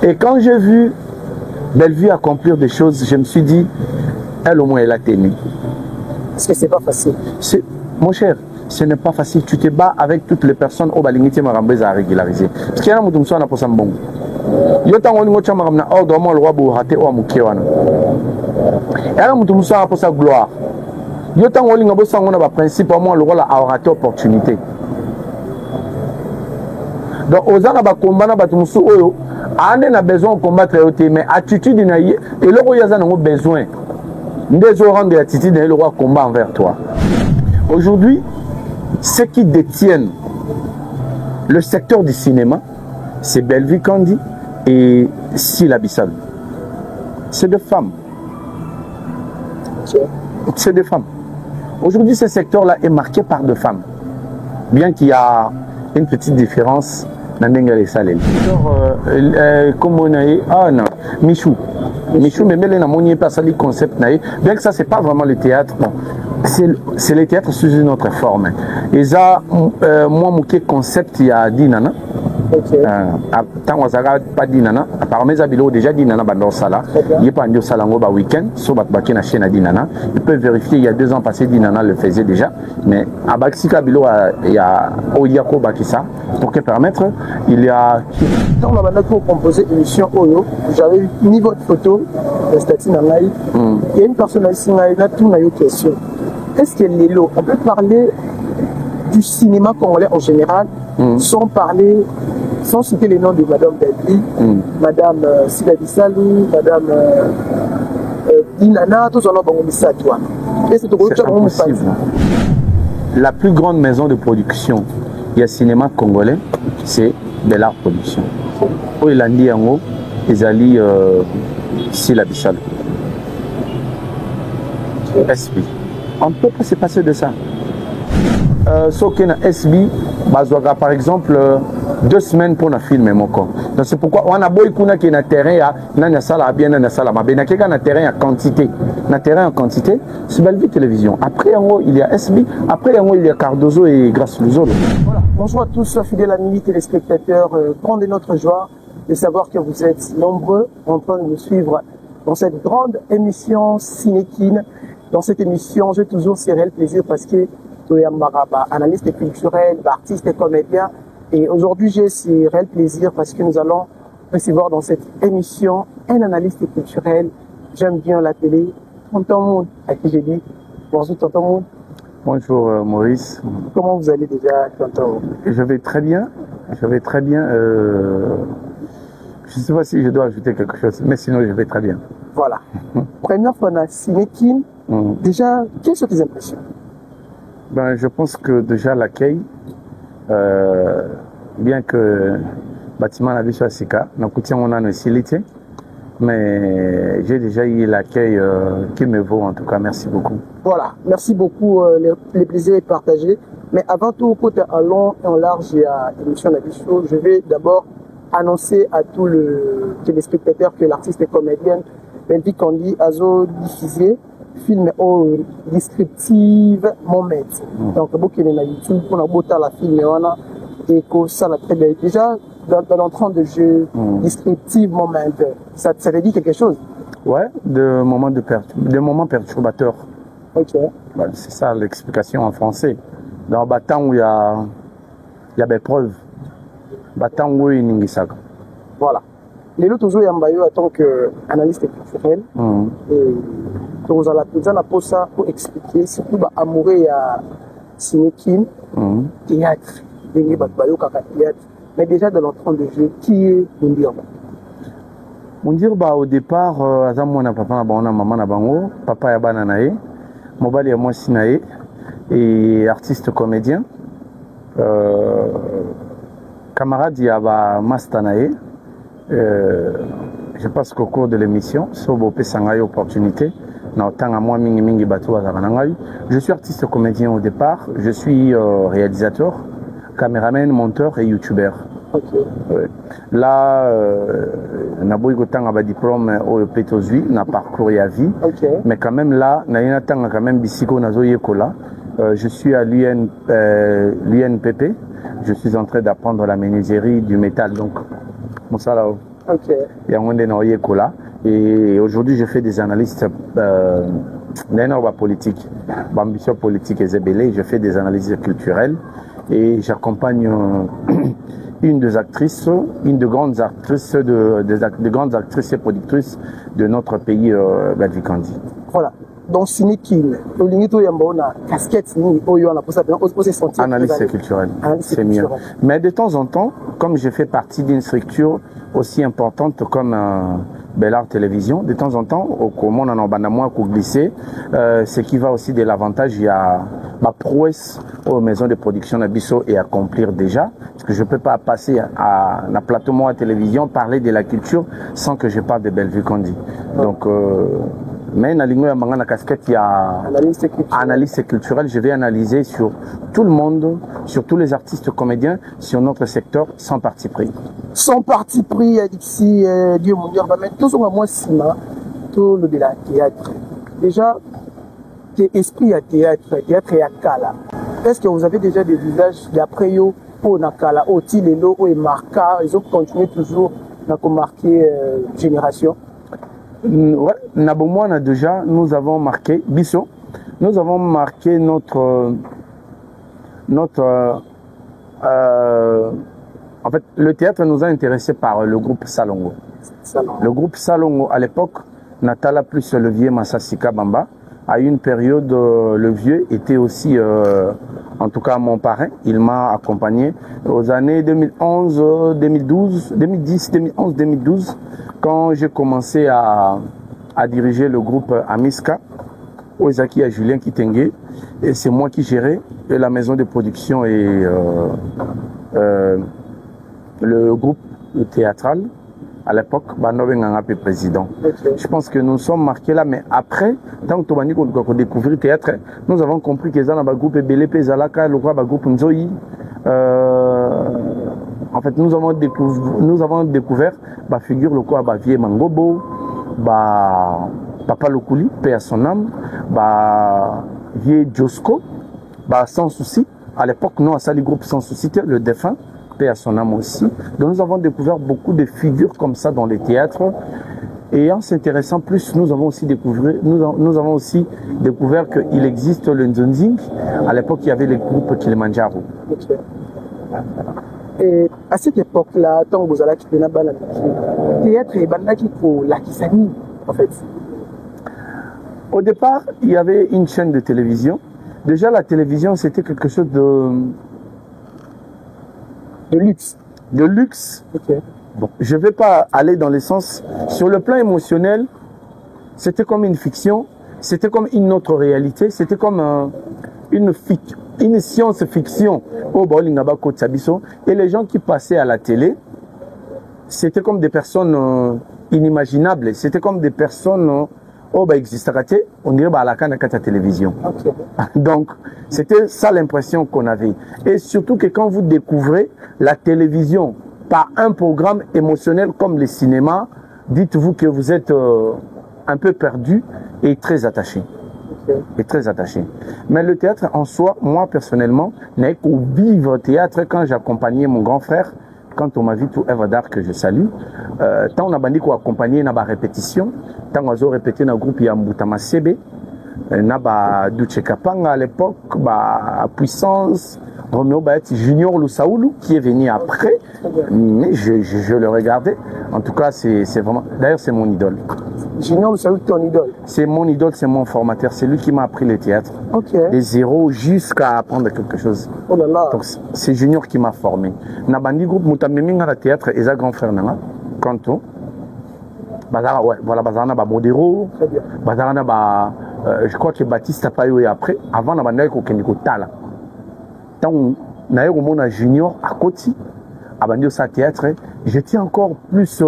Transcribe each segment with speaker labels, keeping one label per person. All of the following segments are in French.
Speaker 1: Et quand j'ai vu Bellevue accomplir des choses, je me suis dit, elle au moins elle a tenu.
Speaker 2: Parce que c'est pas facile.
Speaker 1: Mon cher, ce n'est pas facile. Tu te bats avec toutes les personnes au Balingiti Marambez à régulariser. Parce qu'il y a un mouton qui a pour ça bon. Il y a un mouton qui a ordre le roi pour rater au Moukéwana. Il y a un mouton qui a pour sa gloire. Il y a un mouton qui a principe au moins le roi a raté opportunité. Donc aux gens qui ont combattu on a besoin de combattre mais attitude et là où il y a besoin des orangs de l'attitude et le roi combat envers toi. Aujourd'hui, ceux qui détiennent le secteur du cinéma, c'est Bellevue Kandi et Sila Bissal. C'est des femmes. C'est des femmes. Aujourd'hui, ce secteur-là est marqué par des femmes. Bien qu'il y a une petite différence dans les salles. Comme on a dit, ah non, Michou, mais même là, on pas ça le concept. Bien que ça, c'est pas vraiment le théâtre. Bon, c'est le théâtre sous une autre forme. Et ça, moi, mon concept, il y a dit nana. Tant que ça pas dit nana, apparemment, ils déjà dit nana dans sala. Il n'y a pas de sala au week-end, sauf que la chaîne a dit nana. Ils peuvent vérifier, il y a 2 ans passés, dit nana le faisait déjà. Mais à Baxika Bilo, il y a Oyako Bakisa. Pour que permettre, il y a.
Speaker 2: Quand on a composé une émission Oyo, j'avais mis votre photo de Stati Nangaï. Il y a une personne ici, il a tout une question. Est-ce que Lélo, on peut parler du cinéma congolais en général, sans citer les noms de Madame Bellevue, Madame Sila Bissalou, Madame Dinana, tous en ont ça toi.
Speaker 1: C'est impossible. La plus grande maison de production, il y a cinéma congolais, c'est Bellart Production. Où il a dit en haut, ils allaient Sila Bissalou. SB. On ne peut pas se passer de ça. Sauf qu'il y a SB, par exemple, 2 semaines pour un film. Donc c'est pourquoi on a beaucoup qui na terrain na sala bien na sala mabe na keka na terrain en quantité, c'est Bellevue Télévision. Après en haut il y a SB, après en haut il y a Cardozo et Grâce Luzolo.
Speaker 2: Voilà. Bonjour à tous fidèles amis téléspectateurs, grande est notre joie de savoir que vous êtes nombreux en train de nous suivre dans cette grande émission Cinékin. Dans cette émission, j'ai toujours ce réel plaisir parce que Maraba, analyste culturel, artiste et comédien. Et aujourd'hui, j'ai ce réel plaisir parce que nous allons recevoir dans cette émission un analyste culturel. J'aime bien l'appeler Tonton Moon, à qui j'ai dit bonjour Tonton Moon.
Speaker 1: Bonjour Maurice.
Speaker 2: Comment vous allez déjà, Tonton?
Speaker 1: Je vais très bien. Je vais très bien. Je ne sais pas si je dois ajouter quelque chose, mais sinon je vais très bien.
Speaker 2: Voilà. Première fois, on a Cinékin. Déjà, quelles sont tes impressions?
Speaker 1: Ben, je pense que déjà l'accueil, bien que le bâtiment n'a vu sur Sika, on a une facilité, mais j'ai déjà eu l'accueil qui me vaut en tout cas. Merci beaucoup. Voilà,
Speaker 2: merci beaucoup. Les plaisirs est partagé. Mais avant tout, côté en long et en large, il y a l'émission Nabicho. Je vais d'abord annoncer à tous les téléspectateurs que l'artiste et comédienne Bellevue Kandi a diffusé film au descriptive moment. Donc beaucoup de YouTube pour la beauté la film et que ça la très bien. Déjà dans l'entrant de jeu descriptive moment, ça te dit quelque chose?
Speaker 1: Ouais, de moments perturbateurs.
Speaker 2: Ok.
Speaker 1: Bah, c'est ça l'explication en français. Dans le bâton où il y a des preuves. Bâton où il y a
Speaker 2: voilà. Les autres toujours Yambayo en tant qu'analyste culturel. Et nous allons poser ça pour expliquer surtout amoureux à Cinékin, théâtre, mais déjà de l'entrant de jeu, qui est Moundirba?
Speaker 1: Moundirba au départ, Azamwana papa na maman na bango, papa ya bana nae, mobali ya mwasi nae, et artiste comédien, camarade ya ba master nae. Je pense qu'au cours de l'émission, opportunité, je suis artiste comédien au départ, je suis réalisateur, caméraman, monteur et youtubeur.
Speaker 2: Okay.
Speaker 1: Là, j'ai un diplôme au Pétosui, j'ai parcours à vie, mais quand même là, je suis à l'UNPP, je suis en train d'apprendre la menuiserie du métal. Donc, bon, ça, là, Et aujourd'hui, je fais des analyses politique, ambition politique et zébélé. Je fais des analyses culturelles et j'accompagne une des actrices, une des grandes actrices, des grandes actrices et productrices de notre pays, Belvikandi.
Speaker 2: Voilà. Donc, Sinekin, casquette,
Speaker 1: analyse culturelle, c'est mieux. Mais de temps en temps, comme je fais partie d'une structure aussi importante comme Bellart Télévision, de temps en temps, au monde en Obanamoa, glisser, ce qui va aussi de l'avantage, il y a ma prouesse aux maisons de production d'Abisso et accomplir déjà, parce que je ne peux pas passer à la plateau à télévision, parler de la culture sans que je parle de Belvikandi. Donc, mais dans la casquette, il y a analyse culturelle. Je vais analyser sur tout le monde, sur tous les artistes comédiens, sur notre secteur, sans parti pris.
Speaker 2: Sans parti pris, d'ici, Dieu mon Dieu, tout ce moi, Sima, tout le de la théâtre. Déjà, esprit à théâtre et à Kala. Est-ce que vous avez déjà des visages d'après yo pour Nakala, au Tilelo, au Marca, ils ont continué toujours à marquer génération?
Speaker 1: Ouais, Nabomouana déjà, nous avons marqué, Bisso, nous avons marqué en fait, le théâtre nous a intéressés par le groupe Salongo. Le groupe Salongo, à l'époque, Natala plus le vieux Massasika Bamba, à une période, le vieux était aussi, en tout cas mon parrain, il m'a accompagné aux années 2011, 2012, 2010, 2011, 2012, quand j'ai commencé à diriger le groupe Amiska, Ozaki et Julien Kitenge, et c'est moi qui gérais la maison de production et le groupe théâtral. À l'époque, président. Je pense que nous sommes marqués là, mais après, tant que nous avons découvert le théâtre, nous avons compris que ça groupe Ebele, Pezalaka, le groupe Nzoï. En fait, nous avons découvert la figure le quoi Vie Mangobo, Papa Lokuli, paix à son âme, Vie Josco, Sans Souci. À l'époque, nous, à Sali Groupe Sans Souci, le défunt, paix à son âme aussi. Donc nous avons découvert beaucoup de figures comme ça dans les théâtres. Et en s'intéressant plus, nous avons aussi découvert qu'il existe le Nzonzing. À l'époque, il y avait les groupes Kilimanjaro.
Speaker 2: Okay. Et à cette époque-là, tant que vous allez quitter la balle, théâtre et bandaki pour la Kisani, en fait.
Speaker 1: Au départ, il y avait une chaîne de télévision. Déjà, la télévision, c'était quelque chose de
Speaker 2: luxe.
Speaker 1: De luxe.
Speaker 2: Okay.
Speaker 1: Bon, je ne vais pas aller dans le sens. Sur le plan émotionnel, c'était comme une fiction, c'était comme une autre réalité, c'était comme une science-fiction au Bolingaba Kotsabiso. Et les gens qui passaient à la télé, c'était comme des personnes inimaginables. C'était comme des personnes on dirait à la télévision.
Speaker 2: Okay.
Speaker 1: Donc, c'était ça l'impression qu'on avait. Et surtout que quand vous découvrez la télévision par un programme émotionnel comme le cinéma, dites-vous que vous êtes un peu perdu et très attaché.
Speaker 2: Okay.
Speaker 1: Et très attaché. Mais le théâtre en soi, moi personnellement, n'ai qu'au vivre théâtre quand j'accompagnais mon grand frère. Quand on m'a vu tout Evadar que je salue, tant on a bandit qu'on accompagné dans la répétition, tant on a répété dans le groupe Yambutama Sebe, Naba Duche Kapanga à l'époque, Puissance, Romeo Baeti Junior Lusaoulou qui est venu après, mais je le regardais. En tout cas, c'est vraiment. D'ailleurs, c'est mon idole.
Speaker 2: Junior Lusaoulou, ton idole?
Speaker 1: C'est mon idole, c'est mon formateur, c'est lui qui m'a appris le théâtre.
Speaker 2: Okay.
Speaker 1: Des zéros jusqu'à apprendre quelque chose.
Speaker 2: Oh là là.
Speaker 1: Donc, c'est Junior qui m'a formé. Nabandi groupe Moutameming à théâtre et sa grand frère Nanga, Kanto. Bazara, ouais, voilà, Bazara na Modero.
Speaker 2: Très bien.
Speaker 1: Bazara na je crois que Baptiste a pas eu après. Avant, Nabanda ko Kendiko Tala. Tant na eu mon Junior à Koti. Abandi au théâtre, j'étais encore plus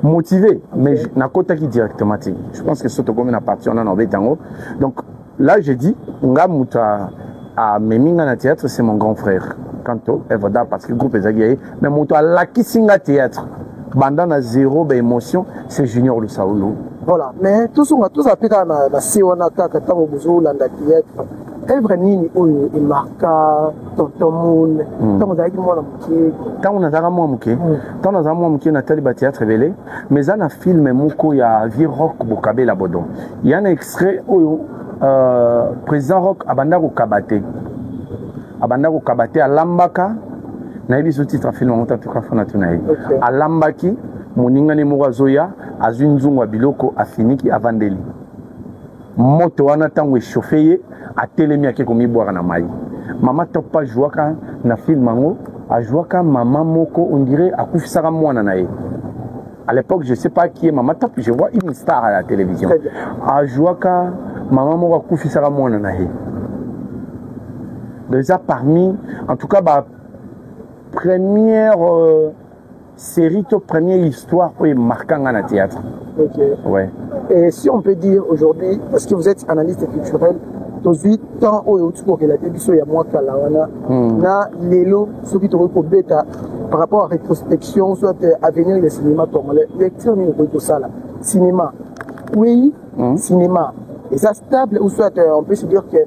Speaker 1: motivé, mais na kota qui directement. Je pense que ce comme une partie on en avait tango. Donc là j'ai dit nga muta à Meminga na théâtre, c'est mon grand frère. Kanto Evada parce que le groupe est agréé, mais muta à la Kisinga théâtre. Bandana na zéro émotion, c'est Junior Lusaoulou.
Speaker 2: Voilà, mais tous a pris na sewana kaka tango bozo landa théâtre. œuvre nini oyo emarka tonton Moon ntango ozalaki mwana moke
Speaker 1: ntango nazalaka mwa moke ntango nazala mwa moke natali batéâtre ebele mais eza na filme moko ya vie rock bokabela bodo ya na extrait oyo président rock abanda kokaba te alambaka nayebi so titre film yango tatuka fana to na ye alambaki moningani moko azoya azwi nzungu ya biloko afiniki avandeli moto wana ntango echauffe ye atelemi ake komibwaka na mai mama topa ajwaka na film yango ajwaka mama moko on dirait akufisaka mwana na ye à l'époque je sais pas qui est mama top je vois une star à la télévision ajwaka mama moko akufisaka mwana na ye déjà parmi en tout cas première série, première histoire qui est marquante dans le théâtre.
Speaker 2: Ok.
Speaker 1: Ouais.
Speaker 2: Et si on peut dire aujourd'hui, parce que vous êtes analyste culturel, aujourd'hui, tant au pour que la télévision y a moi kalawana, na lelo, ce qui te bêta par rapport à rétrospection, soit à venir le cinéma tongolais, lecture ni au ça là, cinéma, oui, cinéma, et ça stable ou soit on peut se dire que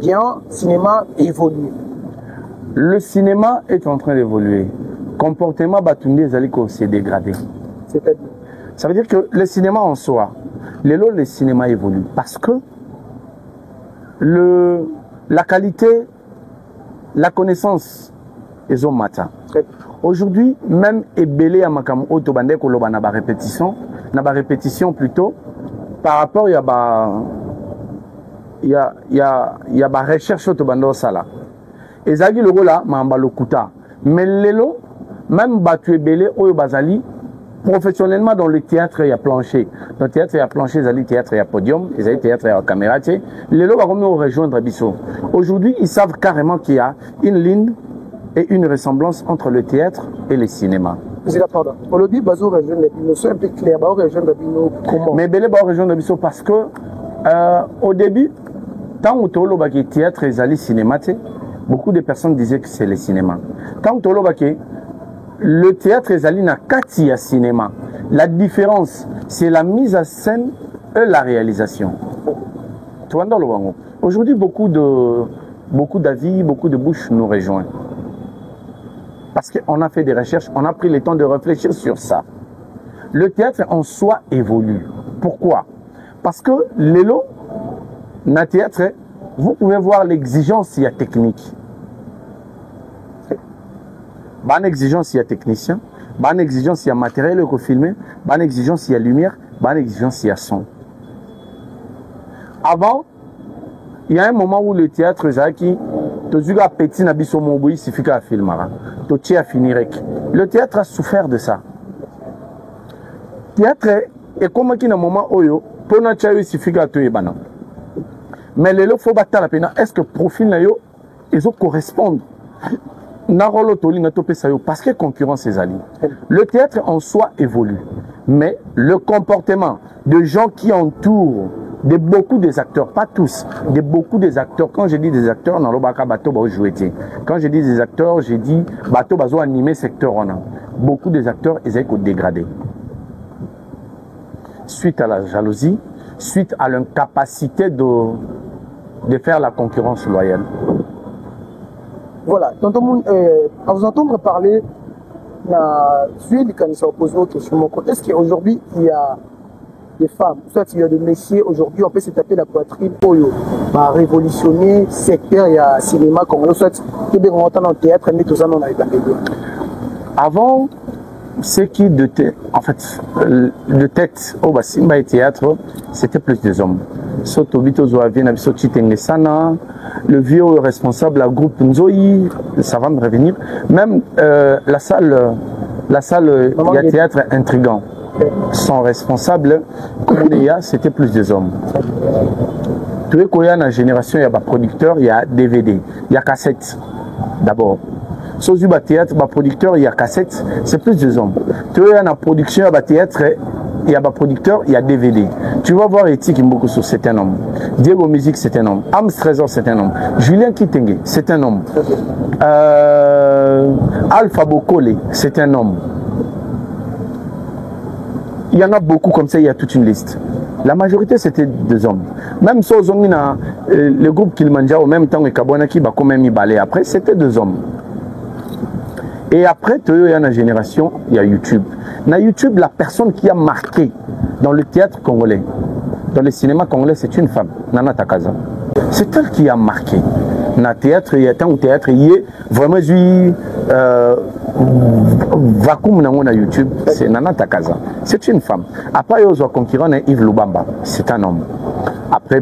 Speaker 2: bien cinéma évolue.
Speaker 1: Le cinéma est en train d'évoluer. Comportement Batunde Zaliko s'est dégradé.
Speaker 2: C'est-à-dire?
Speaker 1: Ça veut dire que le cinéma en soi, le cinéma évolue parce que la qualité, la connaissance, ils ont matin. Aujourd'hui, même Ebele à Makam Otobande Koloba n'a pas répétition plutôt par rapport il y a recherche Otobando Sala. Et Zagi le là, Mamba Lokuta. Mais lelo, même Batu Ebele, Oyo Bazali, professionnellement dans le théâtre, il y a plancher. Dans le théâtre, il y a plancher, il y a théâtre, il y a podium, il y a théâtre, il y a caméra. Lelo va comment rejoindre Bissot. Aujourd'hui, ils savent carrément qu'il y a une ligne et une ressemblance entre le théâtre et le cinéma.
Speaker 2: Pardon. Au lobby, Bazo rejoindre Bissot, c'est un peu clair. Bazo rejoindre Bissot, comment? Mais
Speaker 1: Ebele va rejoindre Bissot parce que, au début, tant que tu as le théâtre et le cinéma, beaucoup de personnes disaient que c'est le cinéma. Tant que le théâtre est allé na kati ya cinéma. La différence, c'est la mise en scène et la réalisation. Aujourd'hui, beaucoup d'avis, beaucoup de bouches nous rejoignent. Parce qu'on a fait des recherches, on a pris le temps de réfléchir sur ça. Le théâtre en soi évolue. Pourquoi? Parce que l'élo, na théâtre, vous pouvez voir l'exigence, il y a technique. Bonne exigence, il y a technicien. Bonne exigence, il y a matériel que filmer. Bonne exigence, il y a lumière. Bonne exigence, il y a son. Avant, il y a un moment où le théâtre, Zaki, tu as petit nabiso moboui, il suffit qu'à filmer. Tu as fini. Le théâtre a souffert de ça. Le théâtre est comme un moment où il suffit qu'à te ébana. Mais les lots, il faut battre la peine. Est-ce que le profil là, ils correspondent? Parce que concurrence est alliée. Le théâtre en soi évolue. Mais le comportement de gens qui entourent de beaucoup des acteurs, pas tous, de beaucoup des acteurs. Quand je dis des acteurs, dans le baka bateau va jouer. Quand je dis des acteurs, j'ai dit bateau va animer secteur. Beaucoup des acteurs, ils ont dégradé. Suite à la jalousie, suite à l'incapacité de faire la concurrence loyale.
Speaker 2: Voilà, à vous entendre parler, est-ce qu'aujourd'hui il y a des femmes, soit il y a des messieurs, aujourd'hui on peut se taper la poitrine pour révolutionner le secteur, il y a cinéma, comme soit il y a dans le théâtre, mais tout ça on a été.
Speaker 1: Avant, ce qui de tête, en fait, de tête au Simba et théâtre, c'était plus des hommes. Le vieux responsable la groupe Nzoï, ça va me revenir. Même la salle, il y a théâtre intrigant. Son responsable, c'était plus des hommes. Tu vois qu'il y a une génération, il y a des producteurs, il y a DVD, il y a cassette d'abord. Sur le théâtre, il producteur, il y a cassette, c'est plus des hommes. Tu vois, il y a une production, il y a théâtre, il y a des producteurs, il y a DVD. Tu vas voir Eti Mboko, c'est un homme. Diego Music, c'est un homme. Ams Trésor, c'est un homme. Julien Kitenge, c'est un homme. Alpha Bokole, c'est un homme. Il y en a beaucoup comme ça, il y a toute une liste. La majorité, c'était des hommes. Même si le groupe Kilimanjaro, au même temps que Kabwana qui va quand même y balayer après, c'était 2 hommes. Et après, il y a une génération, il y a YouTube. Dans YouTube, la personne qui a marqué dans le théâtre congolais, dans le cinéma congolais, c'est une femme, Nana Takaza. C'est elle qui a marqué. Dans le théâtre, il y a tant de théâtre, il y a vraiment vacuum dans YouTube, c'est Nana Takaza. C'est une femme. Après, il y a un concurrent, Yves Lubamba. C'est un homme. Après,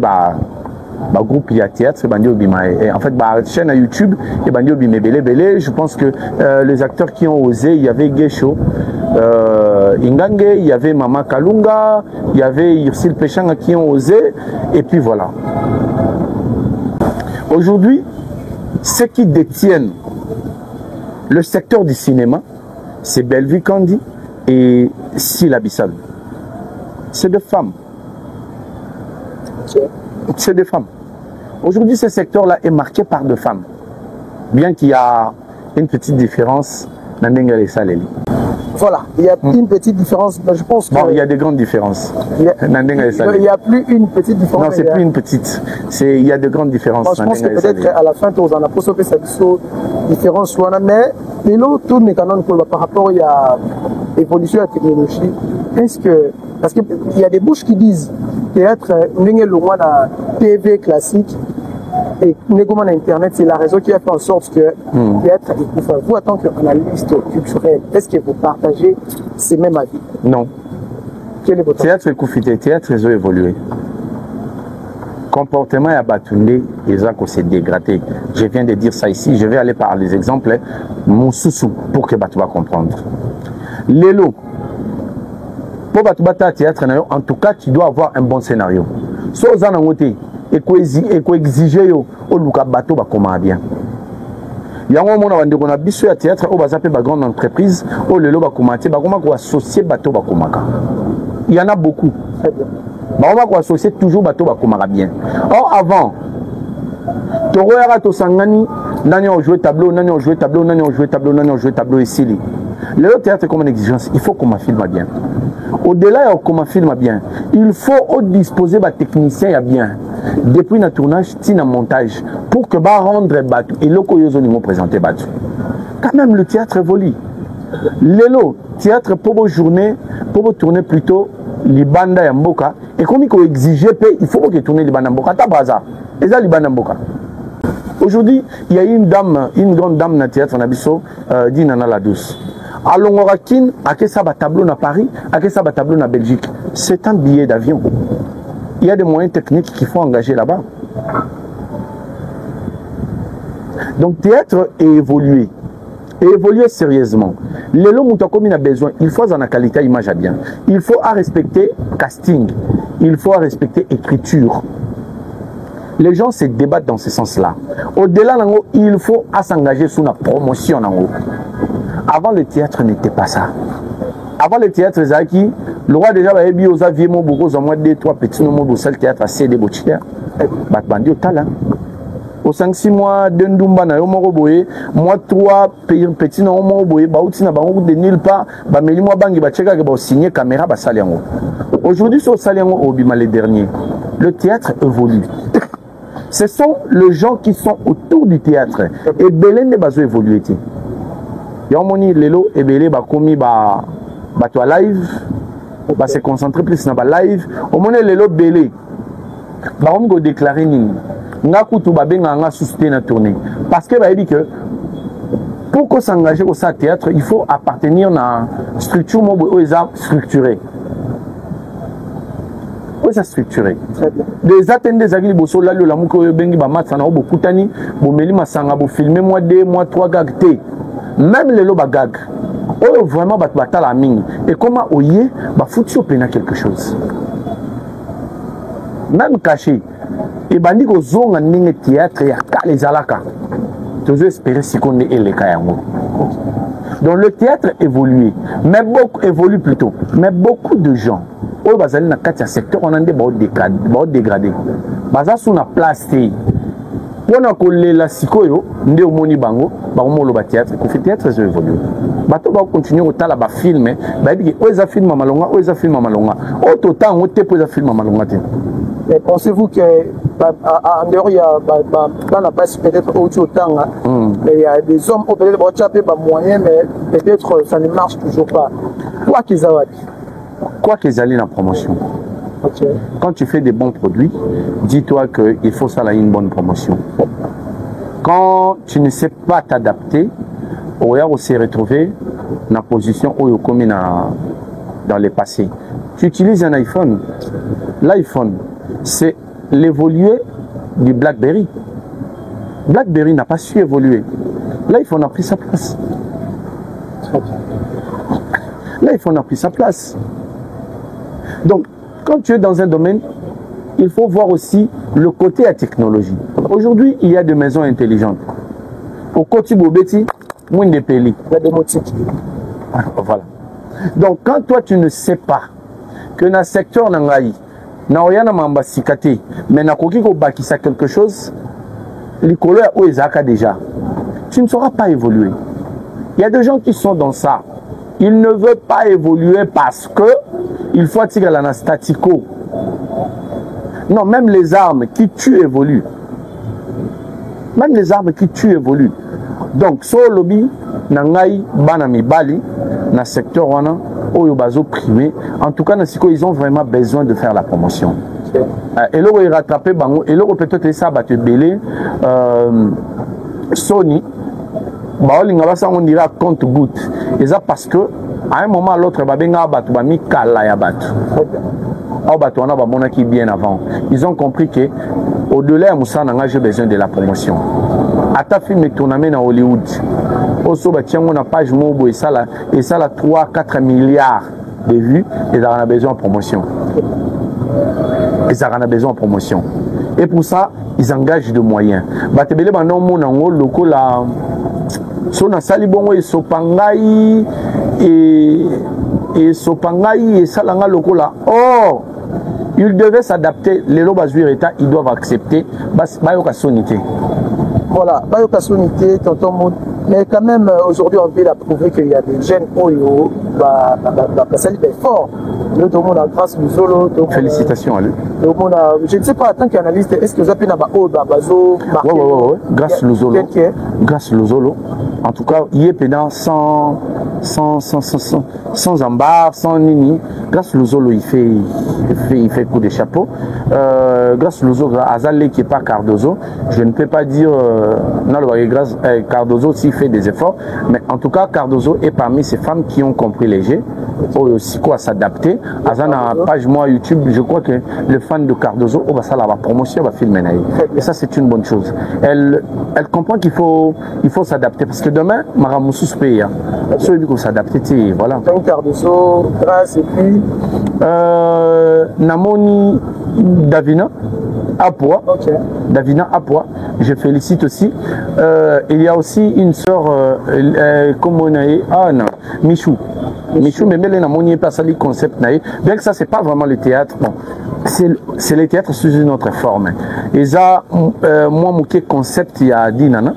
Speaker 1: groupe il y a théâtre, en fait, chaîne à YouTube, je pense que les acteurs qui ont osé, il y avait Gesho, Ingange, il y avait Mama Kalunga, il y avait Yursil Pechanga qui ont osé, et puis voilà. Aujourd'hui, ceux qui détiennent le secteur du cinéma, c'est Bellevue Kandi et Sila Bissal. C'est des femmes. C'est des femmes. Aujourd'hui, ce secteur-là est marqué par des femmes. Bien qu'il y a une petite différence dans Ndengale Saleli.
Speaker 2: Voilà, il y a une petite différence, mais je pense que...
Speaker 1: Bon, il y a des grandes différences.
Speaker 2: Il n'y a plus une petite différence.
Speaker 1: Non, c'est plus une petite. Il y a de grandes différences.
Speaker 2: Bon, je pense que peut-être à la fin, on a posé cette différence. Mais l'autre tourne quand même par rapport à l'évolution de la technologie. Est-ce que... Parce qu'il y a des bouches qui disent théâtre, la TV classique, et négocier Internet, c'est la raison qui a fait en sorte que théâtre est coupé. Vous, en tant qu'analyste culturel, est-ce que vous partagez ces mêmes avis?
Speaker 1: Non.
Speaker 2: Quel est votre
Speaker 1: théâtre est coupé, théâtre a évolué. Comportement à Batoundé, les actes s'est dégradé. Je viens de dire ça ici, je vais aller par les exemples, mon sous pour que Batou va comprendre. Lélo, pour Batou théâtre, en tout cas, tu dois avoir un bon scénario. Si vous en avez et qu'on exige au Luka bateau va comment bien. Il y a un moment où on a bisu à théâtre où on va s'appeler grande entreprise où le lot va commenter bah comment qu'on associer bateau va comment. Il y en a beaucoup. Bah on va associer toujours bateau va comment bien. Or avant Toro era to sangani nani on jouer tableau nani on jouer tableau nani on jouer tableau nani on jouer tableau ici. Le théâtre est comme une exigence, il faut qu'on filme bien. Au-delà de comment filme bien, il faut disposer des techniciens bien. Depuis le tournage, le montage, pour que va rendre Batou et le Koyozo nous présenter Batou. Quand même, le théâtre évolue. Le théâtre pour vos journées, pour vous tourner plutôt les bandes à Mboka. Et comme il faut exiger, il faut que tourner les bandes à Mboka. T'as pas ça. Et ça, les bandes à Mboka. Aujourd'hui, il y a une grande dame dans le théâtre, dit Nana la Douce. Alors, on a un tableau à Paris, un tableau en Belgique. C'est un billet d'avion. Il y a des moyens techniques qu'il faut engager là-bas. Donc, le théâtre est évolué. Et évoluer sérieusement. Les lots comme il a besoin, il faut en qualité image à bien. Il faut respecter casting. Il faut respecter écriture. Les gens se débattent dans ce sens-là. Au-delà, il faut s'engager sur la promotion. Avant, le théâtre n'était pas ça. Avant le théâtre, le roi déjà avait dit aux avions, beaucoup, au moins 2-3 petits noms, au seul théâtre, assez de boutières. Batbandi au talent. Au 5-6 mois, d'un dumba, na yomo boye, moi 3 petits noms, au boye, baouti na bango de nulle part, ba meli moi bangi, ba tcheka, ba signer caméra, ba saliango. Aujourd'hui, sur saliango, au bima les derniers, le théâtre évolue. Ce sont les gens qui sont autour du théâtre. Et Belén ne va pas évoluer. Il y a un moment lelo et Belé va commis ba toi live, va se concentrer plus dans la live. Au moment lelo Belé, va on go déclarer ni. Nga kutu ba benga nga susciter na tournée. Parce que va dit que pour qu'on s'engage au théâtre, il faut appartenir à une structure structurée. Ça structuré. Des attentes des agriculteurs, bosso là le lamu ko bengi ba mat sana beaucoup tani, bo meli masanga bo filmer moi 2 mois 3 gag té. Même les lo ba gag. Oh vraiment ba la mine. Et comment oyer ba foutu au pena quelque chose. Même caché. Et bandi ko zonga ninge théâtre ya les alaka. Toujours espérer si qu'on est les kayango. Donc le théâtre évolue, mais beaucoup évolue plutôt. Mais beaucoup de gens au bazali na kati ya secteur on a des dégradé baza sous na place te pona ko lela sikoyo nde omoni bango ba mo lo ba théâtre ko fait théâtre évolue. bato va continuer autant là film ba dit que oza film malonga oza film malonga autant on te pose film malonga.
Speaker 2: Mais pensez-vous que en dehors il y a dans la base peut-être autant mais il y a des hommes qui peut-être vont taper moyen mais peut-être ça ne marche toujours pas.
Speaker 1: Quoi qu'ils allaient la promotion.
Speaker 2: Okay.
Speaker 1: Quand tu fais des bons produits, dis-toi qu'il faut ça là une bonne promotion. Quand tu ne sais pas t'adapter, on va se retrouver dans la position où on est dans le passé. Tu utilises un iPhone. L'iPhone, c'est l'évoluer du BlackBerry. BlackBerry n'a pas su évoluer. L'iPhone a pris sa place. L'iPhone a pris sa place. Donc, quand tu es dans un domaine, il faut voir aussi le côté à technologie. Aujourd'hui, il y a des maisons intelligentes. Au côté Bobeti, moins de pays.
Speaker 2: Il y a des motifs.
Speaker 1: Voilà. Donc, quand toi, tu ne sais pas que dans le secteur Nangaï, na rien à m'ambassikate, mais na koki ko bakisa quelque chose, l'icolo est où Ezaka déjà. Tu ne sauras pas évoluer. Il y a des gens qui sont dans ça. Ils ne veulent pas évoluer parce que il faut attirer la statico. Non, même les armes qui tuent évoluent. Même les armes qui tuent évoluent. Donc, sur le lobby, Nangaï, Banami Bali, dans le secteur wana, Oyo Bazo privé, en tout cas, ils ont vraiment besoin de faire la promotion. Et là, ils rattrapent, et là, peut-être ça va te belé, Sony, on dirait compte goutte. Et ça parce que, à un moment à l'autre, bien avant. Ils ont compris que au-delà de Moussa, j'ai besoin de la promotion. À ta film tournament à Hollywood, au on a page mobile et ça là 3-4 milliards de vues et ça en a besoin de promotion. Et ça en a besoin de promotion. Et pour ça, ils engagent de moyens. Batebele bandon mon en loko la sona sali bongo et sopangai et sopangai et salanga loko la. Oh, ils devaient s'adapter. Les lobazuir état, ils doivent accepter. Bayoka sonité.
Speaker 2: Voilà, Bayoka sonité, tonton Moud. Mais quand même, aujourd'hui, on peut prouver qu'il y a des jeunes Oyo, ça lui est fort. Le monde a grâce au solo.
Speaker 1: Félicitations à lui.
Speaker 2: Je ne sais pas, en tant qu'analyste, est-ce que vous avez un bazo
Speaker 1: oui, grâce au Zolo. Grâce au Zolo. En tout cas, il est pédant sans embarras, sans nini. Grâce au Zolo, il fait coup de chapeau. Grâce au Zolo, Azalé qui est pas Cardozo, je ne peux pas dire, non, grâce Cardozo aussi fait des efforts, mais en tout cas, Cardozo est parmi ces femmes qui ont compris les jeux, aussi quoi s'adapter. Azana page moi YouTube, je crois que le fan de Cardozo, ça la promotion va filmer. Et ça, c'est une bonne chose. Elle comprend qu'il faut s'adapter parce que demain, Maramoussou se paye. Celui qui s'adapter, voilà.
Speaker 2: Cardozo, grâce et puis.
Speaker 1: Namoni Davina. Apoa,
Speaker 2: okay.
Speaker 1: Davina Apoa, je félicite aussi. Il y a aussi une sœur, comme on a non, Michou. Michou, mais elle n'a pas sali concept. Bien que ça, c'est pas vraiment le théâtre. Bon, c'est le théâtre sous une autre forme. Et ça, moi, mon concept, il y a Dinana.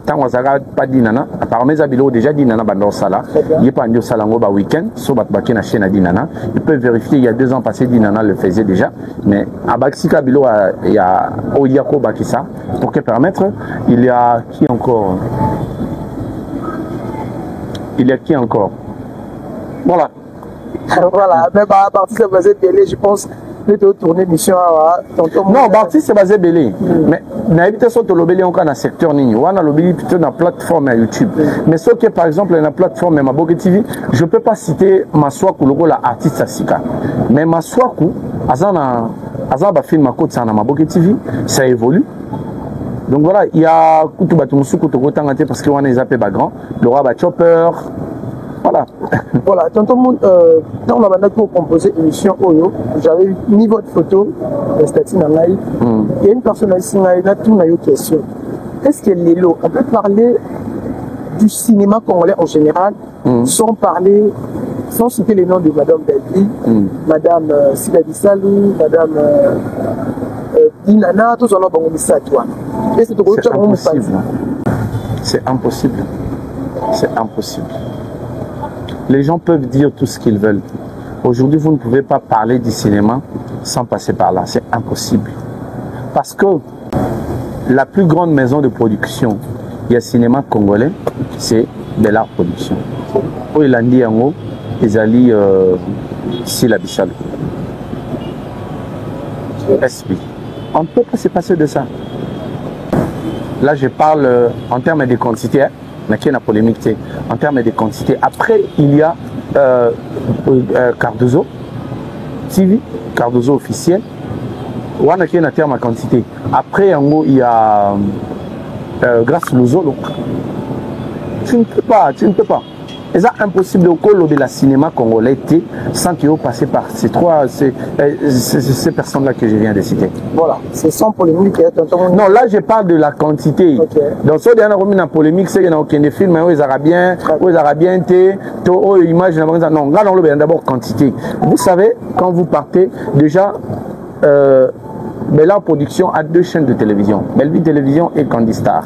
Speaker 1: Tant que ça pas Dinana, apparemment, ça a déjà Dinana dans Sala. Il n'y a pas un salango ba week-end, sauf que la chaîne à Dinana. Ils peuvent vérifier, il y a 2 ans passé, Dinana le faisait déjà. Mais à Baxika Bilo, il y a Oyako Bakissa. Pour que permettre, il y a qui encore? Il y a qui encore? Voilà.
Speaker 2: Voilà, même à partir de basé Bélé, je pense plutôt tourner mission à tonton.
Speaker 1: Non, Barti c'est basé Bélé. Mais n'habitez pas sur le Bélé encore dans le secteur Nini. On a le Bélé plutôt dans la plateforme à YouTube. Mais ce qui est par exemple dans la plateforme à Maboke TV, je ne peux pas citer Maswaku, le rôle artiste à Sika. Mais Maswaku, Azana film à côté de Maboke TV, ça évolue. Donc voilà, il y a Koutoubatoumsou, Koutokotangate parce qu'on est zappé grand. Le roi Chopper. Voilà.
Speaker 2: Voilà, tonton, quand on a maintenant composé une émission Oyo, j'avais mis votre photo, statut dans live. Il y a une personne ici, il a tout une question. Est-ce que Lélo, on peut parler du cinéma congolais en général, sans citer les noms de Madame David, Madame Sidabi Salou, Madame Dinana, tous on a toi.
Speaker 1: C'est impossible. C'est impossible. C'est impossible. Les gens peuvent dire tout ce qu'ils veulent. Aujourd'hui, vous ne pouvez pas parler du cinéma sans passer par là. C'est impossible. Parce que la plus grande maison de production, il y a cinéma congolais, c'est Bellart Production. Où il a dit en haut, ils allaient ici la Bichal. SB. On ne peut pas se passer de ça. Là, je parle en termes de quantité, mais qui est la polémique, en termes de quantité. Après, il y a Cardozo TV, Cardozo officiel. On a qui est en termes de quantité. Après, en gros, il y a Grâce Luzolo. Tu ne peux pas, tu ne peux pas. C'est impossible au colo de la cinéma congolais sans qu'il y ait passé par ces personnes-là que je viens de citer.
Speaker 2: Voilà, c'est sans polémique.
Speaker 1: Non, là je parle de la quantité.
Speaker 2: Okay.
Speaker 1: Donc, si on a une polémique, c'est qu'il y a aucun film, où les Arabiens, images, non, regardons d'abord quantité. Vous savez, quand vous partez, déjà, Bellart Production a 2 chaînes de télévision, Bellevue Télévision et Candy Star.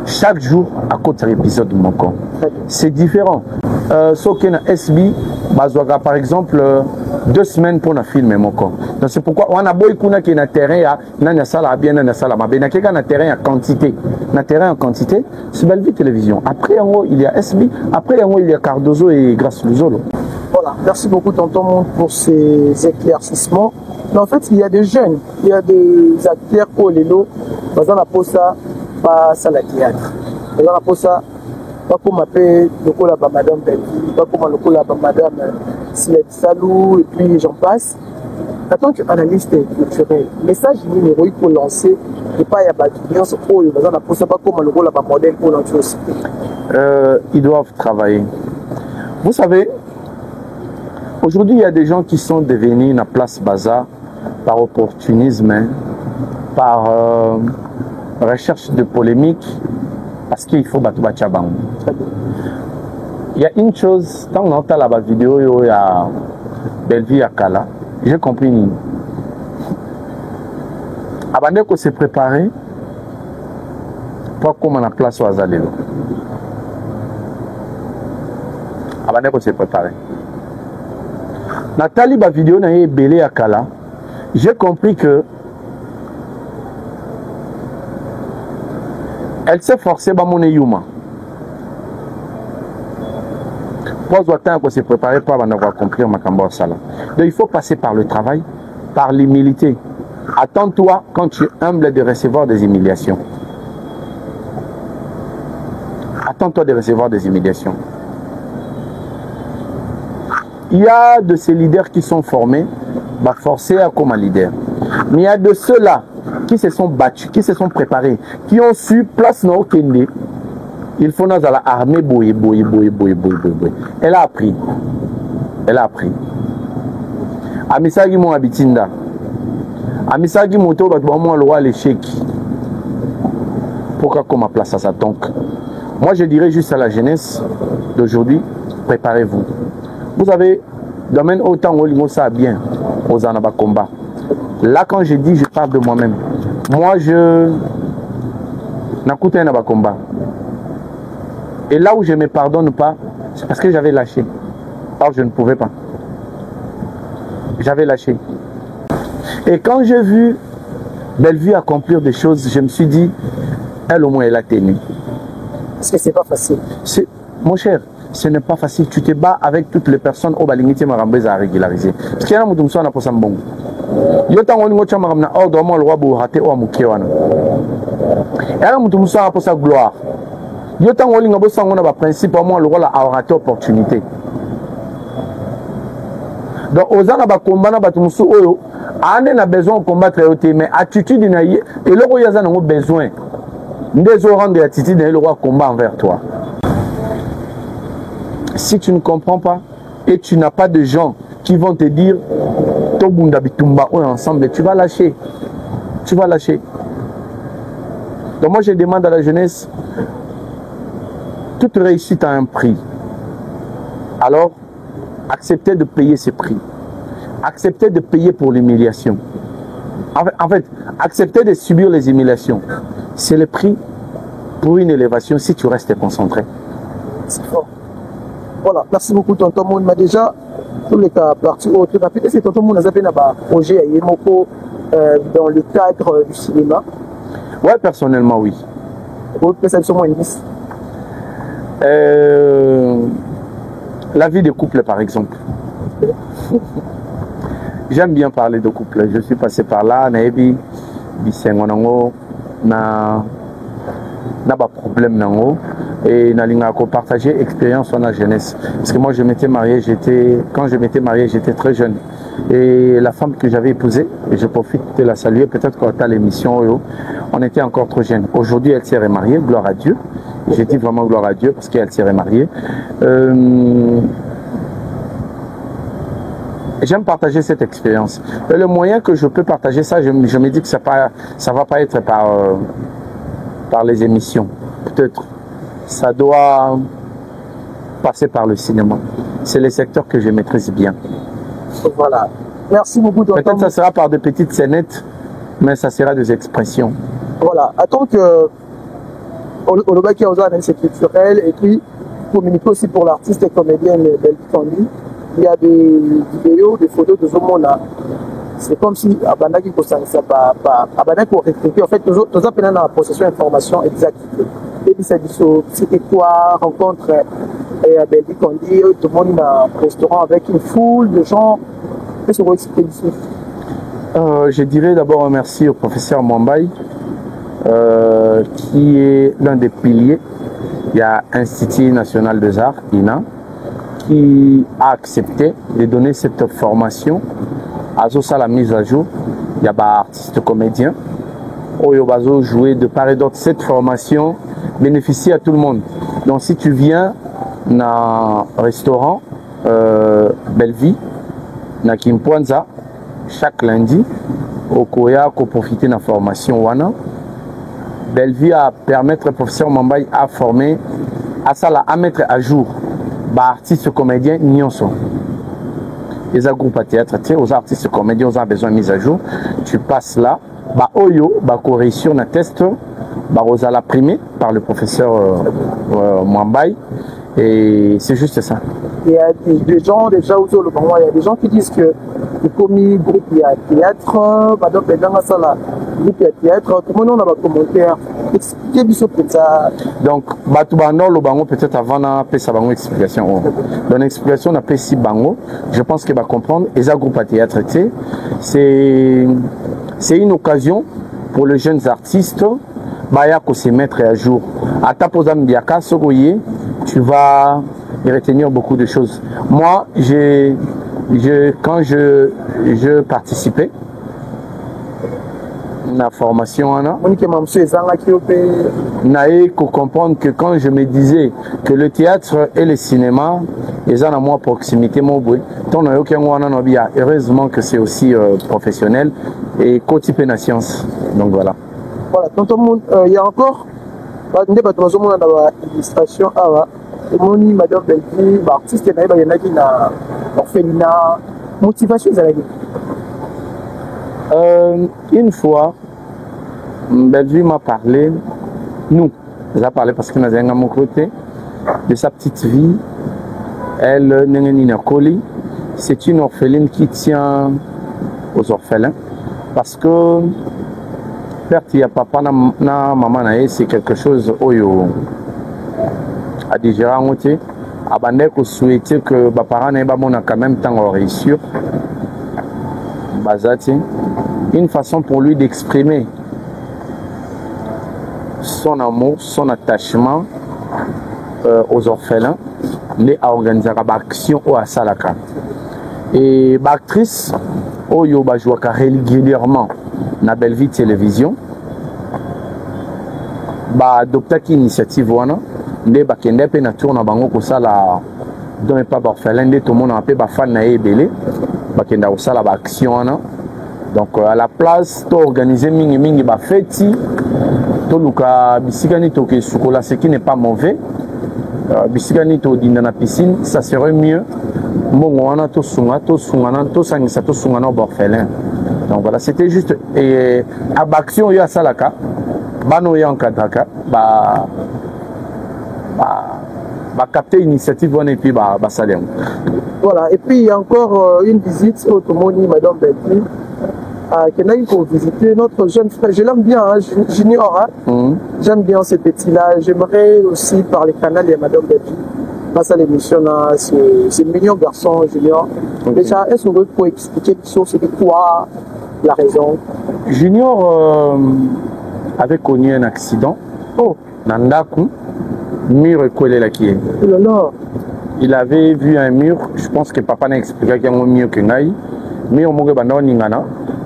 Speaker 1: Chaque jour, à côté de l'épisode de mon camp. C'est différent. Sauf que SB, par exemple, 2 semaines pour un film mon camp. Donc c'est pourquoi on a beaucoup qui est terrain, na sala bien na sala ma bien na terrain à quantité. Na terrain en quantité, c'est Bellevue Télévision. Après en haut, il y a SB, après en haut, il y a Cardozo et Grâce Luzolo.
Speaker 2: Voilà, merci beaucoup tonton Monde pour ces éclaircissements. Mais en fait, il y a des jeunes, il y a des acteurs pour les lots, dans la posa pas ça la théâtre. Dans la posa pas comme m'appeler le cola madame Bellevue, pas comme le cola madame Silette Salou et puis j'en passe. En tant qu'analyste culturel, message numéro pour lancer et pas y a pas d'audience pour eux, dans la posa pas comme le cola modèle pour lancer aussi.
Speaker 1: Ils doivent travailler. Vous savez, aujourd'hui, il y a des gens qui sont devenus la place bazar par opportunisme, hein, par recherche de polémique, parce qu'il faut battre Bachabang. Il y a une chose, quand on entend la vidéo, il y a Bellevue à Kala, j'ai compris. Avant qu'on s'est préparé, pour comment la place au Azalelo. Avant qu'on s'est préparé. Nathalie, la vidéo n'a belé à Kala. J'ai compris que elle s'est forcée à mon Yuma. Pour attendre qu'on s'est préparé pour avoir compris ma cambo sala. Donc il faut passer par le travail, par l'humilité. Attends-toi quand tu es humble de recevoir des humiliations. Attends-toi de recevoir des humiliations. Il y a de ces leaders qui sont formés, forcés comme un leader. Mais il y a de ceux-là qui se sont battus, qui se sont préparés, qui ont su place no Kende. Il faut dans la armée boye. Elle a appris. Elle a appris. Amisagi mon abitinda. Amisagi mon tour le roi l'échec. Pourquoi qu'on m'a place à ça donc? Moi je dirais juste à la jeunesse d'aujourd'hui, préparez-vous. Vous avez domaine autant où ça bien aux anaba combat. Là quand je dis, je parle de moi-même. Moi je n'écoute un combat. Et là où je ne me pardonne pas, c'est parce que j'avais lâché. Alors je ne pouvais pas. J'avais lâché. Et quand j'ai vu Bellevue accomplir des choses, je me suis dit, elle au moins elle a tenu.
Speaker 2: Parce que c'est pas facile.
Speaker 1: Mon cher, ce n'est pas facile. Tu te bats avec toutes les personnes au Balingiti Marambez à régulariser. Parce qu'il y a un mouton na posa mbongo. Yo tango ngo chama ramna ordre mo le roi bo raté o mukiwana. Et un mouton na posa gloire. Yo tango linga bo sango na ba principe mo le roi la raté opportunité. Donc aux ana ba combat na batu musu oyo ande na besoin de combattre yote mais attitude na ye et le roi yaza nango besoin. Ndezo rendre attitude na le roi combat envers toi. Si tu ne comprends pas et tu n'as pas de gens qui vont te dire Tobunda Bitumba ensemble, tu vas lâcher. Tu vas lâcher. Donc moi je demande à la jeunesse, toute réussite a un prix. Alors, acceptez de payer ce prix. Acceptez de payer pour l'humiliation. En fait, acceptez de subir les humiliations. C'est le prix pour une élévation si tu restes concentré.
Speaker 2: C'est fort. Voilà, merci beaucoup, tonton Moun. Mais déjà, tous les cas, partie autre rapide, est-ce que tonton Moun a fait un projet à Yemoko dans le cadre du cinéma?
Speaker 1: Ouais, personnellement, oui.
Speaker 2: Votre perception, moi, une liste.
Speaker 1: La vie de couple, par exemple. J'aime bien parler de couple. Je suis passé par là, Naebi, Bisengonango, na pas problème nango et nalinga ko partager expérience en la jeunesse. Parce que moi je m'étais marié, quand je m'étais marié, j'étais très jeune. Et la femme que j'avais épousée, et je profite de la saluer, peut-être quand tu as l'émission, on était encore trop jeunes. Aujourd'hui, elle s'est remariée, gloire à Dieu. J'ai dit vraiment gloire à Dieu parce qu'elle s'est remariée. J'aime partager cette expérience. Et le moyen que je peux partager ça, je me dis que ça va pas être par les émissions. Peut-être ça doit passer par le cinéma. C'est le secteur que je maîtrise bien.
Speaker 2: Voilà. Merci beaucoup.
Speaker 1: Peut-être ça sera par de petites scénettes, mais ça sera des expressions.
Speaker 2: Voilà. Attends que Olobaki a un c'est culturel et puis communiquer aussi pour l'artiste et comédienne Belvi Kandi. Il y a des vidéos, des photos de Zomona. C'est comme si Abanaki Abanaki recruté. En fait, nous avons dans la possession d'informations exactes. Et puis, c'était quoi, rencontre Belvi Kandi, tout le monde dans un restaurant avec une foule de gens. Qu'est-ce que vous expliquez ici?
Speaker 1: Je dirais d'abord un merci au professeur Mwambaye, qui est l'un des piliers. Il y a Institut National des Arts, INA, qui a accepté de donner cette formation à la mise à jour. Il y a des artistes comédiens qui ont joué de part et d'autre. Cette formation bénéficie à tout le monde. Donc si tu viens dans un restaurant Belvi, na Kimpwanza, chaque lundi, au Koya, qu'on profite de la formation Wana, Belvi a permettre au professeur Mwambaye à former, à mettre à jour artistes comédiens nyonso. Les groupes à théâtre, aux artistes comédiens, ils ont besoin de mise à jour. Tu passes là, oyo, correction na test, à la primée par le professeur Mwambaye, et c'est juste ça.
Speaker 2: Il y a des gens déjà autour le moment, il y a des gens qui disent que le commis groupe il y a théâtre, donc dans ça là, groupe il y a théâtre, tout le monde a un commentaire. Expliquez ça pour ça.
Speaker 1: Donc, le bango peut-être avant na pesa bango explication. Dans l'explication on a pesi bango, je pense que va comprendre. Et ça groupe à théâtre, c'est une occasion pour les jeunes artistes, de se mettre à jour. À ta pose ambiaka sogoye, tu vas retenir beaucoup de choses. Moi, quand je participais à la formation, naïe pour comprendre que quand je me disais que le théâtre et le cinéma, ils ont à moi proximité, heureusement que c'est aussi professionnel et côté la science. Donc voilà.
Speaker 2: Voilà, il y a encore des illustrations. Madame Belvi, artiste, il y en a qui na orphelinat, motivation.
Speaker 1: Une fois, Belvi m'a parlé, nous a parlé parce que nous avons à mon côté, de sa petite vie. Elle, c'est une orpheline qui tient aux orphelins parce que perte il y a papa na maman c'est quelque chose oyo à digérer en ôté abandé que souhaiter que les parents n'aient pas quand même temps de réussir bazati une façon pour lui d'exprimer son amour, son attachement aux orphelins, mais à organiser une action au Salaka. Et l'actrice, Oyo Bajouaka régulièrement na Belvi Télévision, adopté une initiative wana, nde bakende pe na tour na bango ko sala don pas orphelin nde tout le monde a pe ba fan na ebele bakenda ko sala ba action wana. Donc à la place to organiser mingi ba feti to luka bisikani to ke sukola ce qui n'est pas mauvais. Bisikani to dinda na piscine, ça serait mieux. Mbongo wana to sunga to sangisa to sunga na orphelin. Donc voilà, c'était juste et action yo salaka bano ya encadraka capter l'initiative et puis salaire.
Speaker 2: Voilà, et puis il y a encore une visite au Tomoni, Madame Belfi, qui n'a eu pour visiter notre jeune frère. Je l'aime bien, hein, Junior. Hein. J'aime bien ce petit-là. J'aimerais aussi par le canal de Madame Belfi. Face à l'émission, c'est mignon garçon, Junior. Okay. Déjà, est-ce que vous pouvez expliquer c'était quoi la raison?
Speaker 1: Junior avait connu un accident.
Speaker 2: Oh.
Speaker 1: Nandaku, mur collé là qui est. Il avait vu un mur, je pense que papa n'a expliqué qu'il y a un mur qui est. Mais on m'a dit ningana,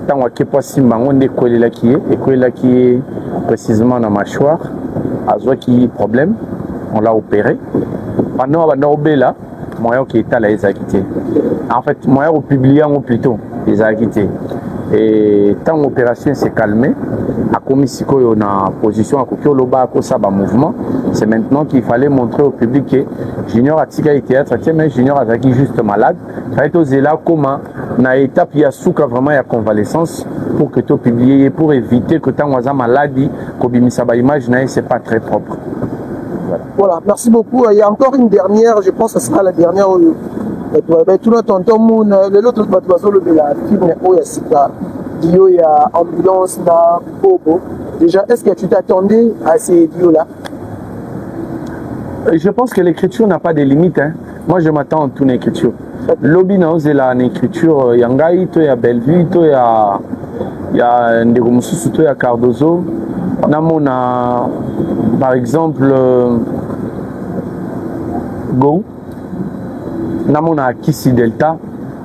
Speaker 1: tant que pas si mangon de collé là qui est, et collé là qui est précisément dans ma mâchoire, à ce qui problème, on l'a opéré. Pendant on a opéré là, moi qui était là, ils ont quitté. En fait, moi au publié plutôt, ils ont quitté. Et tant l'opération s'est calmée, à commission on a position à côté de mouvement, c'est maintenant qu'il fallait montrer au public que Junior a tiré théâtre, mais Junior a été juste malade. Il fallait que là comment na étape il y a souka vraiment il y a convalescence pour que tu publies pour éviter que tant on maladie que ba image na c'est pas très propre.
Speaker 2: Voilà, merci beaucoup. Il y a encore une dernière, je pense que ce sera la dernière. Tout notre tonton l'autre bateau de la film il y a ambulance là, Bobo. Déjà, est-ce que tu t'attendais à ces dios-là?
Speaker 1: Je pense que l'écriture n'a pas de limites. Hein. Moi, je m'attends à toute l'écriture. Lobby c'est la écriture. Il y a Ngaï, il y a Bellevue, il y a Ndegomususu, il y a Cardozo. Namona, par exemple, Go. Namona Kissi Delta.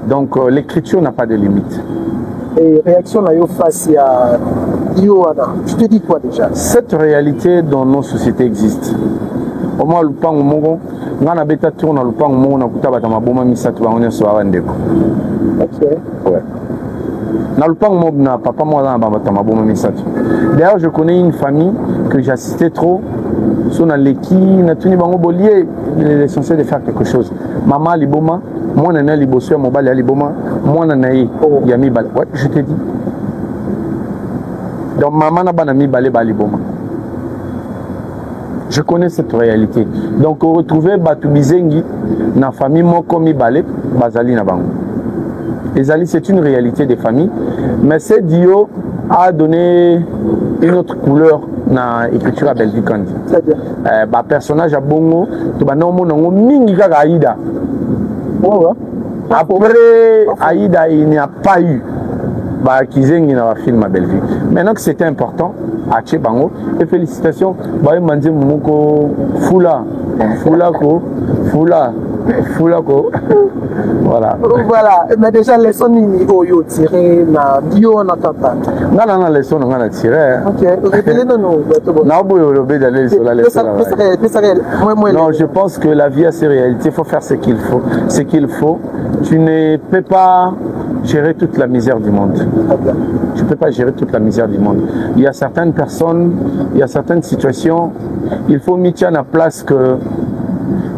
Speaker 1: Donc, l'écriture n'a pas de limites.
Speaker 2: Et réaction là, face à Ioana, tu te dis quoi déjà?
Speaker 1: Cette réalité dans nos sociétés existe. Au moins, le pan au Mongo, on a bêta tourne le pan au Mongo, on a coupé à ma bombe, mais on est sur un déco.
Speaker 2: Ok.
Speaker 1: Ouais. Dans le pan au Mongo, papa, moi, on a ma bombe, mais ça. D'ailleurs, je connais une famille que j'assistais trop. Son aleki, na tuni bango bolier, il est censé de faire quelque chose. Maman liboma, moi nana liboso, mon bal liboma, moi nana yami bal. Ouais, je te dis. Donc maman n'a pas mis balé baliboma. Je connais cette réalité. Donc on retrouvait Batu Bizengi, na famille moi comme balé, bazali na bango. Les alliés, c'est une réalité des familles, mais c'est Dio a donné une autre couleur dans l'écriture à Bellevue Kandi.
Speaker 2: C'est-à-dire
Speaker 1: personnage à Bongo, tu vas non mingi kaka Aïda. Après Aïda, il n'y a pas eu Kizengi dans le film à Bellevue. Maintenant que c'était important, à Tchebango, et félicitations, Mandi Moumoko Fula. Voilà.
Speaker 2: Voilà. Mais déjà, les sons Oyo tiré, na bio on attend pas.
Speaker 1: Non, les sons on a tiré.
Speaker 2: Ok. Révélez-nous.
Speaker 1: Non, je pense que la vie a ses réalités. Il faut faire ce qu'il faut. Ce qu'il faut. Tu ne peux pas gérer toute la misère du monde. Tu ne peux pas gérer toute la misère du monde. Il y a certaines personnes, il y a certaines situations, il faut mettre à la place que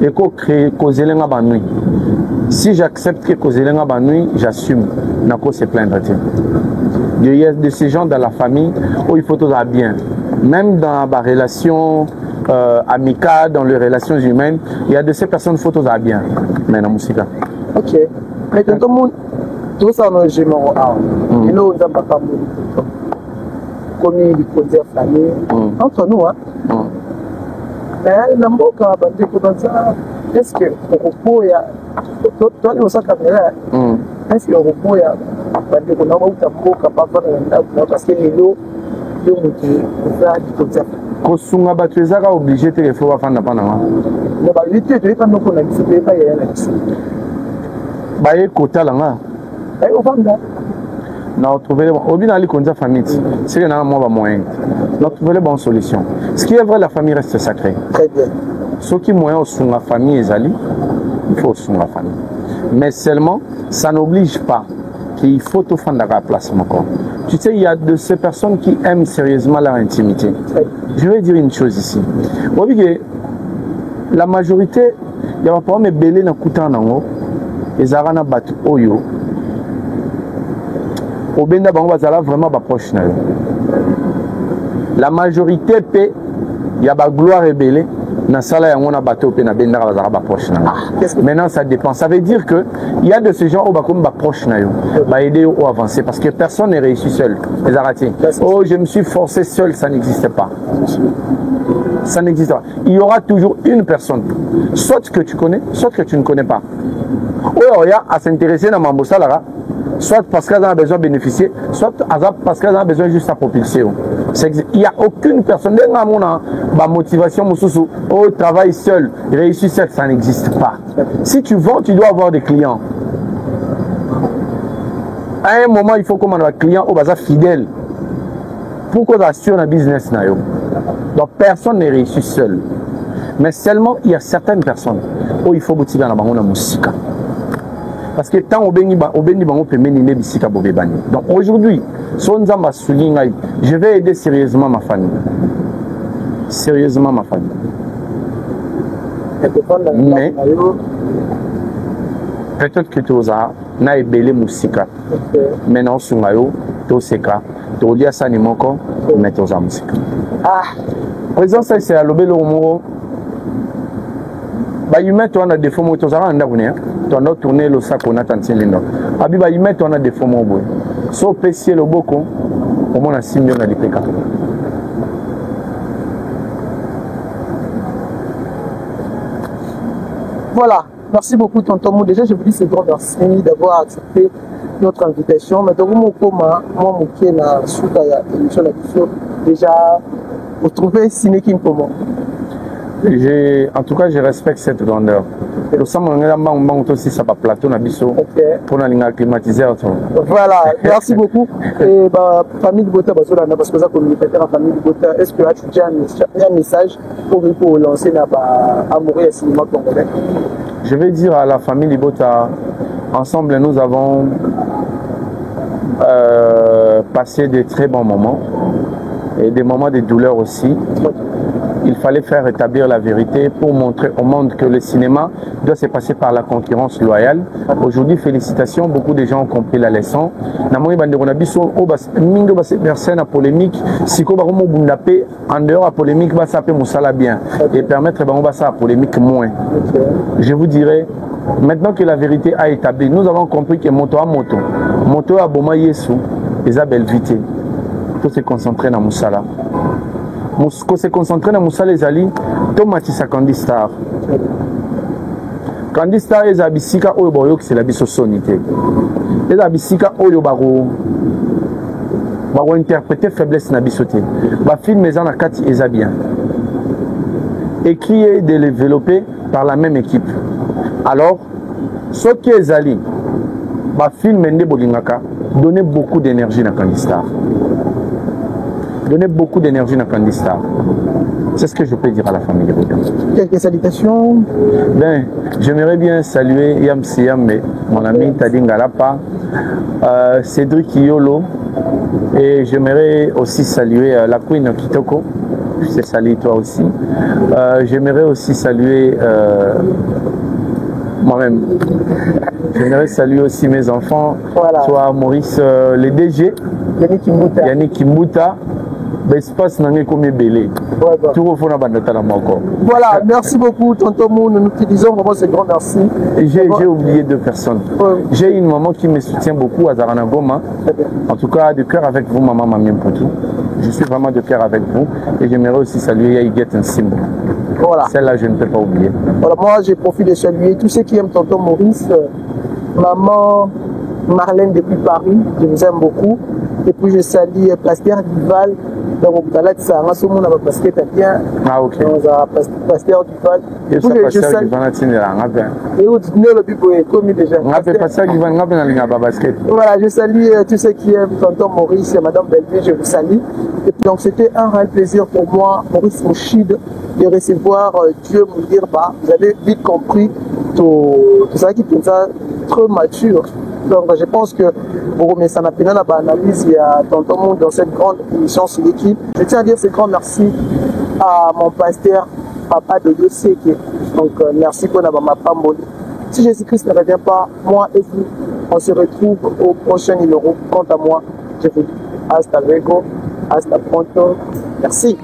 Speaker 1: et qu'on crée causer les nuit. Si j'accepte que causer les nuit, j'assume. N'a pas se plaindre. Il y a de ces gens dans la famille où il faut tout aller bien. Même dans la relation amicale, dans les relations humaines, il y a de ces personnes il faut tout aller bien. Mais dans la musique.
Speaker 2: Ok. Mais tout le monde, tout ça, nous j'ai mon et nous, on n'a pas comme il faut dire famille. Entre nous, hein. Mais l'amboka bandi kubanza est-ce que au ya toi les osaka caméra est-ce que au ya bandi kuna utamboka papa na parce que lelo yo mutu za dikoza
Speaker 1: kosunga batu ezaka obligé te faut bafanda pana ma
Speaker 2: na ba lité to epanda ko na bisepe pa ya na bisi
Speaker 1: ba ye kotala nga
Speaker 2: ay ovanda
Speaker 1: na trouver au bien aller konza famille c'est que na moi ba moyen na trouver les bonnes solutions ce qui est vrai la famille reste sacrée
Speaker 2: très bien
Speaker 1: ce qui moyen sur la famille ezali il faut sur la famille mais seulement ça n'oblige pas qu'il faut tout faire la place encore. Tu sais, il y a de ces personnes qui aiment sérieusement leur intimité. Je vais dire une chose ici. Vous voyez, la majorité, il y a pas de belé dans Koutan nango, et Zarana bat Oyo. Au Benda Bango Bazala vraiment proche. La majorité, il y a la gloire et belé, na sala yango na bateau pe na benda bazara ba proche na. Maintenant ça dépend. Ça veut dire que il y a de ces gens au bakom ba proche na yo, ba aider au avancer parce que personne n'est réussi seul. Les arrêtés. Oh, je me suis forcé seul, ça n'existe pas. Ça n'existe pas. Il y aura toujours une personne, soit que tu connais, soit que tu ne connais pas. Oh, il y a à s'intéresser dans Mambosa là, soit parce qu'elle a besoin de bénéficier, soit parce qu'elle a besoin juste à propulser. Il n'y a aucune personne, ma motivation, oh, travaille seul, réussit seul, ça n'existe pas. Si tu vends, tu dois avoir des clients. À un moment, il faut commander un client au bazar fidèle. Pourquoi assurer un business? Donc personne n'est réussi seul. Mais seulement, il y a certaines personnes où il faut motiver la musique. Parce que tant au béni bango peut mener bisika bobebani. Donc aujourd'hui, je vais aider sérieusement ma famille. Sérieusement ma famille. Mais peut-être que tu as na ebele musika. Maintenant sungayo to seka to lia sani moko mais to za musika. Ah, présent ça c'est à l'obelo moro. Bah il met on a des faux to za anda kunia. Tu as tourné le sac on a tanti lindo. Abi ba il met on a des faux mots. So pesier le boko au moins 6 millions de PK.
Speaker 2: Voilà. Merci beaucoup, tonton Mou. Déjà, je vous dis c'est grand merci d'avoir accepté notre invitation. Mais donc, moi, qui est là, sous la émission, déjà, vous trouvez Sinekin comment?
Speaker 1: En tout cas, je respecte cette grandeur. Le aussi ça va plateau na biso pour la climatiser.
Speaker 2: Voilà, merci beaucoup. Et famille de Bota parce que ça communicateur en famille de Bota, est-ce que tu as un message pour lancer à mourir à cinéma congolais?
Speaker 1: Je vais dire à la famille de Bota, ensemble nous avons passé de très bons moments et des moments de douleur aussi. Il fallait faire rétablir la vérité pour montrer au monde que le cinéma doit se passer par la concurrence loyale. Aujourd'hui, félicitations, beaucoup de gens ont compris la leçon. Personne à polémique, si en dehors à polémique, va s'appeler Moussala bien et permettre à polémique moins. Je vous dirais, maintenant que la vérité a établi, nous avons compris que moto a Boma Yesu, Isabelle Vité, il faut se concentrer dans Moussala. Ko se concentrer dans Moussala ezali tomatisa Candistar. Candistar eza bisika oyo boyo c'est la biso sonité. Eza bisika oyo baro interpréter faiblesse na biso te. Ba film eza na kati eza bien. Écrit et développé par la même équipe. Alors ce qui ezali ba film ende bolingaka donner beaucoup d'énergie na Candistar. Donner beaucoup d'énergie dans Candistar. C'est ce que je peux dire à la famille de Bota.
Speaker 2: Quelques salutations.
Speaker 1: Ben, j'aimerais bien saluer Yam Siyambe, mon ami Tadingalapa, Cédric Yolo, et j'aimerais aussi saluer la Queen Kitoko. Je te salue toi aussi. J'aimerais aussi saluer moi-même. J'aimerais saluer aussi mes enfants. Voilà. Toi, Maurice, les DG. Yannick Kimbuta.
Speaker 2: Voilà, merci beaucoup, tonton Mou. Nous te disons vraiment ce grand merci.
Speaker 1: J'ai oublié 2 personnes. J'ai une maman qui me soutient beaucoup à Zarana Goma. En tout cas, de cœur avec vous, maman Mamien Poutou. Je suis vraiment de cœur avec vous. Et j'aimerais aussi saluer Yaïguet Nsimbo. Voilà. Celle-là, je ne peux pas oublier.
Speaker 2: Voilà, moi, j'ai profité de saluer tous ceux qui aiment tonton Maurice, maman Marlène depuis Paris. Je vous aime beaucoup. Et puis, je salue Pasteur Duval. Donc, ça a un basket bien.
Speaker 1: Ah, ok.
Speaker 2: Pasteur Duval.
Speaker 1: Et ça, Pasteur Duval,
Speaker 2: voilà, je salue tous ceux qui aiment tonton Maurice et madame Bellevue, je vous salue. Et puis, donc, c'était un réel plaisir pour moi, Maurice Mouchid, de recevoir Dieu Moudir Ba. Vous avez vite compris tout ça qui est trop mature. Donc, je pense que pour remettre ça dans l'analyse, il y a tonton Monde dans cette grande émission sur l'équipe. Je tiens à dire ce grand merci à mon pasteur, papa de Yoseke. Donc, merci pour ma pamboli. Si Jésus-Christ ne revient pas, moi et vous, on se retrouve au prochain numéro. Quant à moi, je vous dis hasta luego, hasta pronto. Merci.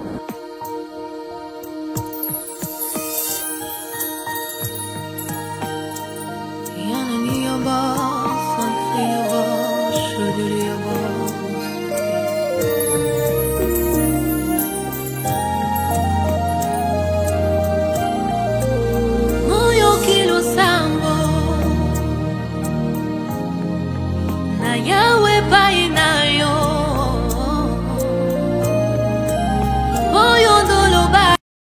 Speaker 3: yawe pai na yo